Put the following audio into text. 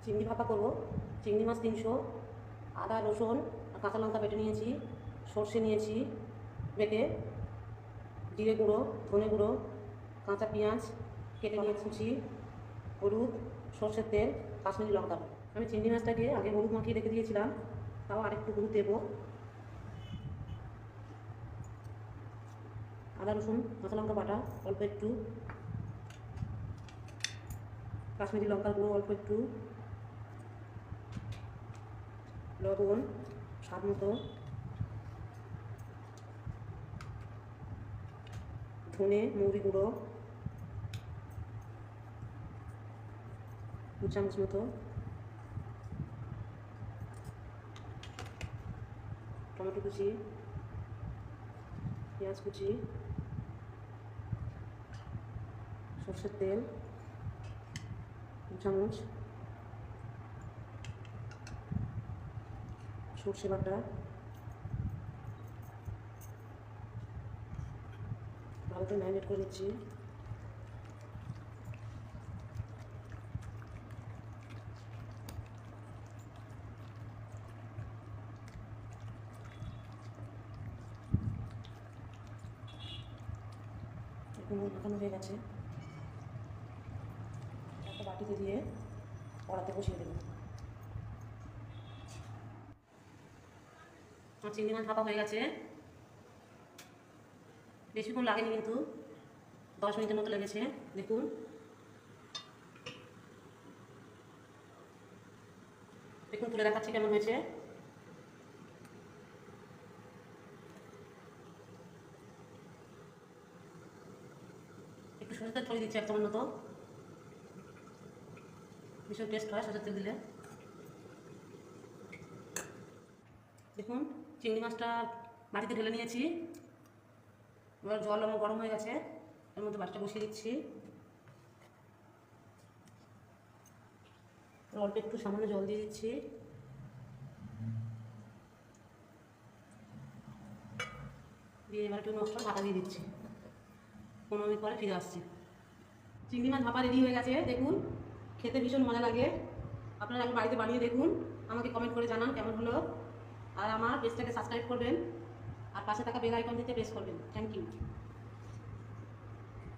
চিংড়ি ভাপা করব। চিংড়ি মাছ 300, আদা রসুন আর কাঁচা লঙ্কা বেটে নিয়েছি, সর্ষে নিয়েছি বেটে, জিরে গুঁড়ো, ধনে গুঁড়ো, কাঁচা পেঁয়াজ কেটে নিয়ে কুচি, হলুদ, সর্ষের তেল, কাশ্মীরি লঙ্কা। আমি চিংড়ি মাছটাকে আগে হলুদ মাখিয়ে রেখে দিয়েছিলাম, তাও আরেকটু হলুদ দেবো। আদা রসুন কাঁচা লঙ্কা বাটা অল্প একটু, কাশ্মীরি লঙ্কার গুঁড়ো অল্প একটু, লবণ স্বাদ মতো, ধনে মৌরি গুঁড়ো 2 চামচ মতো, টমেটো কুচি, পেঁয়াজ কুচি, সর্ষের তেল 2 চামচ, সর্ষে বাটা, ভালো করে ম্যারিনেট করে নিচ্ছি। এখন মাখানো হয়ে গেছে, একটা বাটিতে দিয়ে কড়াতে বসিয়ে দেবো। আমার চিংড়ি মাছ ভাপা হয়ে গেছে, বেশিক্ষণ লাগেনি কিন্তু 10 মিনিটের মতো লেগেছে। দেখুন দেখুন তুলে দেখাচ্ছি কেমন হয়েছে। একটু সরষের তেল ছড়িয়ে দিচ্ছি 1 চামচ মতো, ভীষণ টেস্ট হয় সরষের তেল দিলে। দেখুন চিংড়ি মাছটা বাটিতে ঢেলে নিয়েছি, এবার জল আমার গরম হয়ে গেছে, এর মধ্যে বাটিটা বসিয়ে দিচ্ছি। অল্প একটু সামান্য জল দিয়ে দিচ্ছি, দিয়ে এবার একটু নষ্ট ঢাকা দিয়ে দিচ্ছি। 15 মিনিট পরে ফিরে আসছি। চিংড়ি মাছ ভাপা রেডি হয়ে গেছে। দেখুন খেতে ভীষণ মজা লাগে, আপনারা আমি বাড়িতে বানিয়ে দেখুন, আমাকে কমেন্ট করে জানান কেমন হলো। আর আমার পেজটাকে সাবস্ক্রাইব করবেন, আর পাশে থাকা বেল আইকন দিতে প্রেস করবেন। Thank you.